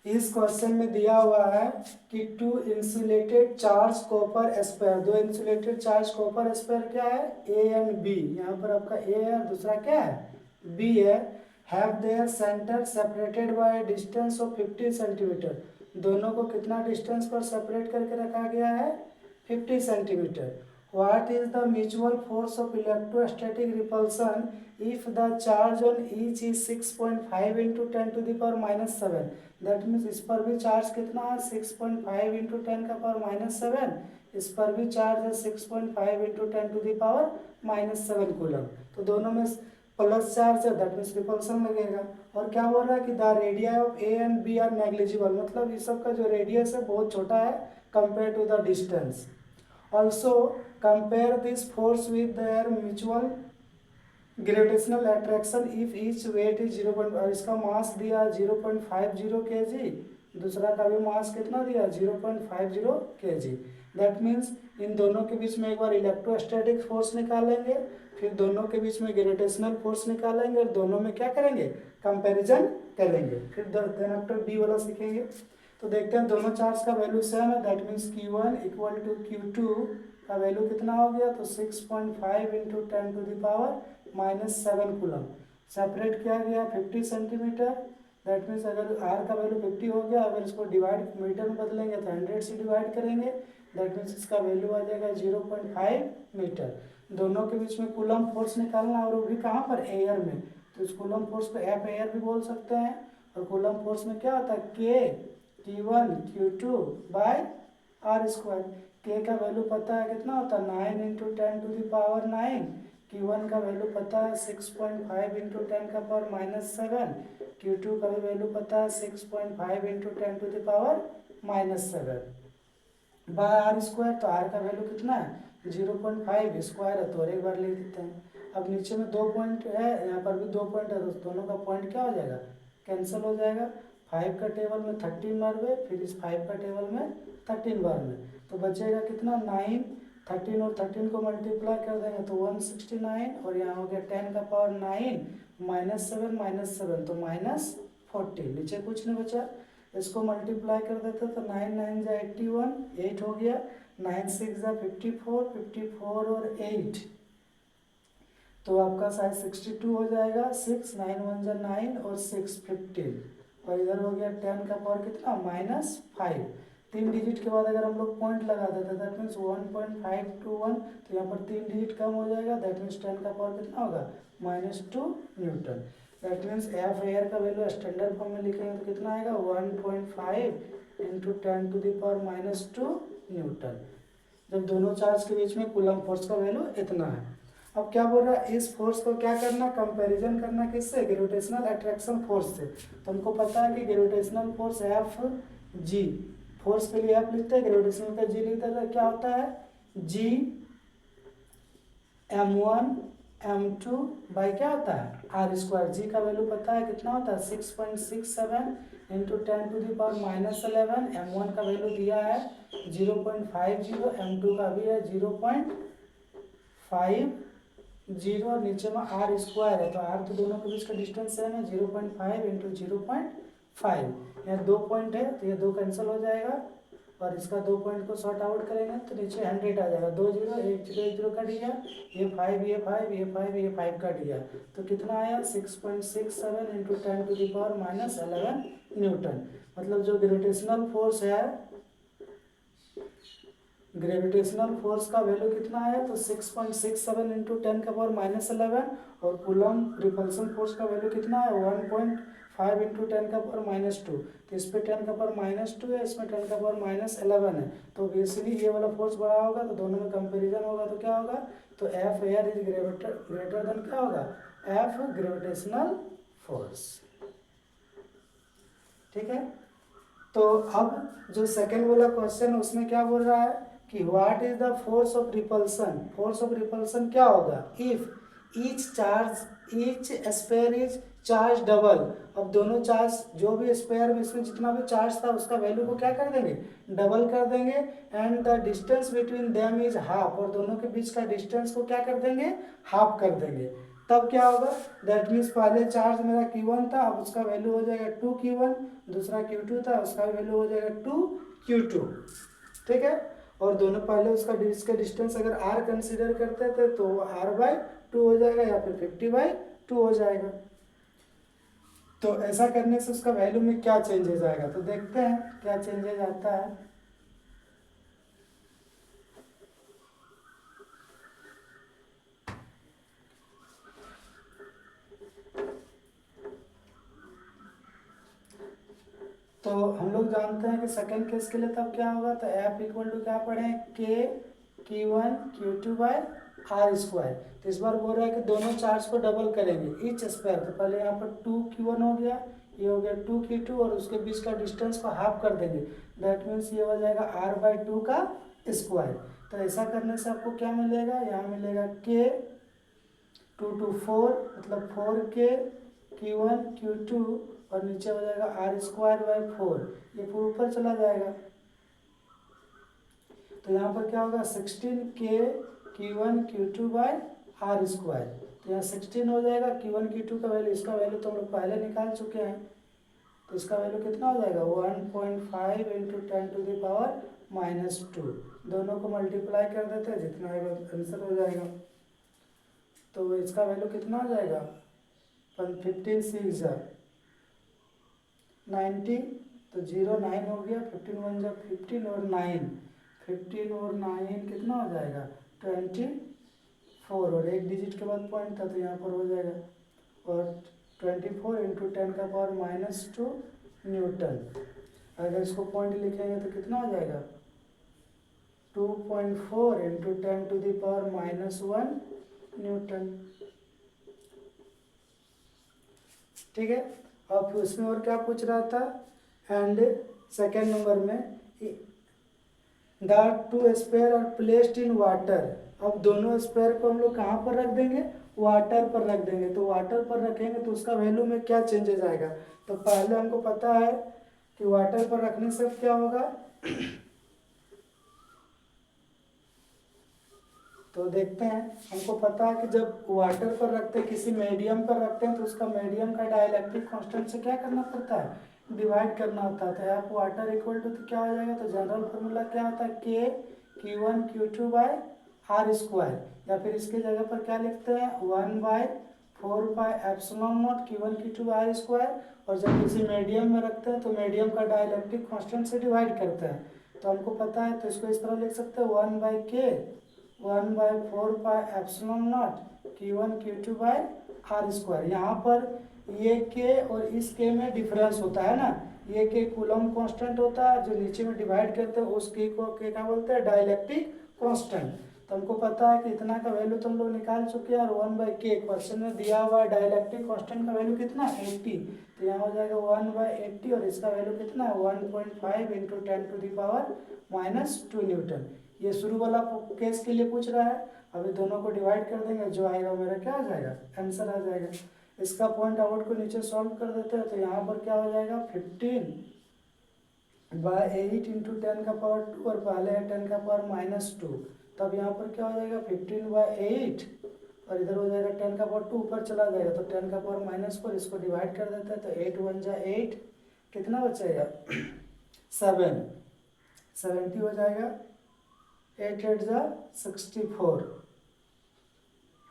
इस क्वेश्चन में दिया हुआ है कि two insulated charge copper sphere, दो इंसुलेटेड चार्ज कॉपर स्पेयर क्या है, ए एंड बी, यहाँ पर आपका ए है और दूसरा क्या है, बी है, have their centre separated by distance of 50 centimetre, दोनों को कितना डिस्टेंस पर सेपरेट करके रखा गया है, 50 centimetre. What is the mutual force of electrostatic repulsion if the charge on each is 6.5 into 10 to the power minus 7? That means इस पर भी चार्ज कितना है, 6.5 इंटू 10 का पावर माइनस 7, इस पर भी चार्ज है 6.5 into 10 to the power minus 7 coulomb, तो दोनों में प्लस चार्ज है, दैट मीन्स रिपल्सन लगेगा। और क्या बोल रहा है कि the radius of A and B are negligible, मतलब इस सब का जो रेडियस है बहुत छोटा है compare to the distance. Also compare this force with their mutual gravitational attraction if each weight is 0. इसका मास दिया 0.50 kg, दूसरा का भी मास कितना दिया 0.50 kg। दैट मीन्स इन दोनों के बीच में एक बार इलेक्ट्रोस्टैटिक फोर्स निकालेंगे, फिर दोनों के बीच में ग्रेविटेशनल फोर्स निकालेंगे और दोनों में क्या करेंगे, कंपैरिजन करेंगे, फिर देन आफ्टर बी वाला सीखेंगे। तो देखते हैं दोनों चार्ज का वैल्यू सेम है, that means Q1 equal to Q2 का वैल्यू कितना हो गया, तो 6.5 into 10 to the power minus 7 coulomb. Separate किया गया 50 सेंटीमीटर, दैट मीन्स अगर आर का वैल्यू 50 हो गया, अगर इसको डिवाइड मीटर में बदलेंगे तो 100 से डिवाइड करेंगे, दैट मीन्स इसका वैल्यू आ जाएगा 0.5 मीटर। दोनों के बीच में कूलम फोर्स निकालना, और वो भी कहाँ पर, एयर में, तो इस कूलम फोर्स को एफ एयर भी बोल सकते हैं। और कूलम फोर्स में क्या होता है, के Q1 Q2 bye R square. के का वैल्यू पता है कितना होता है, 9 into 10 to the power 9। Q1 का वैल्यू पता है 6.5 इंटू 10 का पावर माइनस 7। Q2 का भी वैल्यू पता है 6.5 into 10 to the power minus 7 by R square. तो आर का वैल्यू कितना है 0.5, स्क्वायर है तो और एक बार लिख देते हैं। अब नीचे में 2 पॉइंट है, यहाँ पर भी 2 पॉइंट है, तो दोनों का पॉइंट क्या हो जाएगा, कैंसिल हो जाएगा। 5 का टेबल में 13 बार में, फिर इस 5 का टेबल में 13 बार में, तो बचेगा कितना 9। 13 और 13 को मल्टीप्लाई कर देंगे तो 169, और यहाँ हो गया 10 का पावर 9 माइनस 7 तो माइनस 40, नीचे कुछ नहीं बचा। इसको मल्टीप्लाई कर देते तो 9 9 जा 81, 8 हो गया, 9 6 जा 54, 54 और 8 तो आपका शायद 62 हो जाएगा। 6 9 1 जा 9 और 6 15, और इधर हो गया 10 का पावर कितना -5। 3 डिजिट के बाद अगर हम लोग पॉइंट लगा देते दैट मीन्स 1.521, तो यहाँ पर 3 डिजिट कम हो जाएगा, दैट मीन्स 10 का पावर कितना होगा -2 newton. That means F air का वैल्यू स्टैंडर्ड फॉर्म में लिखेंगे तो कितना आएगा 1.5 into 10 to the power -2 newton, जब दोनों चार्ज के बीच में कूलम फोर्स का वैल्यू इतना है। अब क्या बोल रहा है, इस फोर्स को क्या करना, कंपैरिजन करना किससे, ग्रेविटेशनल अट्रैक्शन फोर्स से। तो हमको पता है कि gravitational force F G, force के लिए एफ लिखते हैं, ग्रेविटेशनल का जी लिखते हैं, क्या होता है जी m1 m2 बाई क्या होता है आर स्क्वायर। जी का वैल्यू पता है कितना होता है 6.67 into 10 to the power -11। m1 का वैल्यू दिया है 0.50, m2 का भी है 0.50, और नीचे में आर स्क्वायर है, तो आर तो दोनों के बीच का डिस्टेंस है ना 0.5 इंटू 0.5। यहाँ 2 पॉइंट है तो ये 2 कैंसिल हो जाएगा, और इसका 2 पॉइंट को शॉर्ट आउट करेंगे तो नीचे 100 आ जाएगा, 2 0 1 0 1 0 कट गया, ये 5 ये 5 ये 5 ये 5 कट गया, तो कितना आया 6.67 into 10 to the power -11 newton. मतलब जो ग्रेविटेशनल फोर्स है, ग्रेविटेशनल फोर्स का वैल्यू कितना है तो 6.67 इंटू 10 का पावर -11, और कूलम रिपल्सन फोर्स का वैल्यू कितना है 1.5 इंटू 10 का पावर -2। तो इस पे 10 का पावर -2 है, इसमें 10 का पावर -11 है, तो बेसिकली ये वाला फोर्स बड़ा होगा, तो दोनों में कंपेरिजन होगा तो क्या होगा, तो F air is greater than क्या होगा एफ ग्रेविटेशनल फोर्स। ठीक है, तो अब जो सेकेंड वाला क्वेश्चन है उसमें क्या बोल रहा है कि what is the force of repulsion. Force of repulsion क्या होगा if each spare is charge double. अब दोनों चार्ज जो भी स्पेयर में इसमें जितना भी चार्ज था उसका वैल्यू को क्या कर देंगे डबल कर देंगे, and the distance between them is half, और दोनों के बीच का डिस्टेंस को क्या कर देंगे हाफ कर देंगे। तब क्या होगा, दैट मीन्स पहले चार्ज मेरा Q1 था, अब उसका वैल्यू हो जाएगा 2Q1, दूसरा Q2 था, उसका वैल्यू हो जाएगा 2Q2, ठीक है। और दोनों पहले इसका डिस्टेंस अगर r कंसीडर करते थे तो r/2 हो जाएगा या फिर 50/2 हो जाएगा। तो ऐसा करने से उसका वैल्यू में क्या चेंजेस आएगा, तो देखते हैं क्या चेंजेस आता है। तो हम लोग जानते हैं कि सेकेंड केस के लिए तब क्या होगा, तो F इक्वल टू क्या पढ़े, K/Q1/Q2/r²। तो इस बार बोल रहा है कि दोनों चार्ज को डबल करेंगे ईच स्क्वायर। तो पहले यहाँ पर 2Q1 हो गया, ये हो गया 2Q2 और उसके बीच का डिस्टेंस को हाफ कर देंगे, दैट मीन्स ये हो जाएगा r/2 का स्क्वायर। तो ऐसा करने से आपको क्या मिलेगा, यहाँ मिलेगा K2 to 4 मतलब 4K/Q1/Q2 और नीचे हो जाएगा r²/4, ये पूरा ऊपर चला जाएगा। तो यहाँ पर क्या होगा 16K/Q1/Q2/r²। तो यहाँ 16 हो जाएगा, Q1 Q2 का वैल्यू, इसका वैल्यू तो हम लोग पहले निकाल चुके हैं। तो इसका वैल्यू कितना हो जाएगा 1.5 × 10⁻²। दोनों को मल्टीप्लाई कर देते हैं, जितना आएगा आंसर हो जाएगा। तो इसका वैल्यू कितना हो जाएगा 15 6 90, तो 0 9 हो गया, 15 1 जा 15 और 9, 15 और 9 कितना हो जाएगा 24, और एक डिजिट के बाद पॉइंट था तो यहाँ पर हो जाएगा, और 24 × 10⁻², न्यूटन। अगर इसको पॉइंट लिखेंगे तो कितना हो जाएगा 2.4 × 10⁻⁻1 न्यूटन, ठीक है। अब उसमें और क्या पूछ रहा था, एंड सेकेंड नंबर में the 2 sphere are placed in water. अब दोनों स्पेयर को हम लोग कहाँ पर रख देंगे, वाटर पर रख देंगे। तो वाटर पर रखेंगे तो उसका वैल्यू में क्या चेंजेस आएगा, तो पहले हमको पता है कि वाटर पर रखने से क्या होगा तो देखते हैं, हमको पता है कि जब वाटर पर रखते हैं, किसी मीडियम पर रखते हैं, तो उसका मीडियम का डाइलेक्ट्रिक कांस्टेंट से क्या करना पड़ता है, डिवाइड करना होता है। आप वाटर इक्वल टू तो क्या हो जाएगा, तो जनरल फार्मूला क्या होता है K/Q1/Q2/r², या फिर इसके जगह पर क्या लिखते हैं 1/4πε0 Q1/Q2/r²। और जब किसी मीडियम में रखते हैं तो मीडियम का डाइलेक्ट्रिक कांस्टेंट से डिवाइड करते हैं। तो हमको पता है, तो इसको इस तरह लिख सकते हैं 1/4πε0 Q1/Q2/r²। यहाँ पर ये के और इस के में डिफरेंस होता है ना, ये के कूलम कांस्टेंट होता है, जो नीचे में डिवाइड करते हैं उस के को के क्या बोलते हैं, डाइलेक्ट्रिक कांस्टेंट। तो हमको पता है कि इतना का वैल्यू तो हम लोग निकाल चुके हैं, और 1/k क्वेश्चन में दिया हुआ है डाइलेक्ट्रिक कांस्टेंट का वैल्यू कितना 80। तो यहाँ हो जाएगा 1/80 और इसका वैल्यू कितना है 1.5 × 10⁻⁻2 न्यूटन। ये शुरू वाला केस के लिए पूछ रहा है। अभी दोनों को डिवाइड कर देंगे, जो आएगा मेरा क्या आ जाएगा, आंसर आ जाएगा। इसका पॉइंट आउट को नीचे सॉल्व कर देते हैं, तो यहाँ पर क्या हो जाएगा 15/8 × 10⁻², और पहले है 10⁻⁻2। तब यहाँ पर क्या हो जाएगा 15/8 और इधर हो जाएगा 10⁻², ऊपर चला जाएगा तो 10⁻⁻4, इसको डिवाइड कर देते हैं तो 8 1 जा 8, कितना बचेगा 7, 70 हो जाएगा, 8 8 जा 64,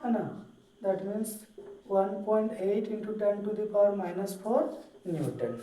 है ना। That means 1.8 × 10⁻⁻4 Newton.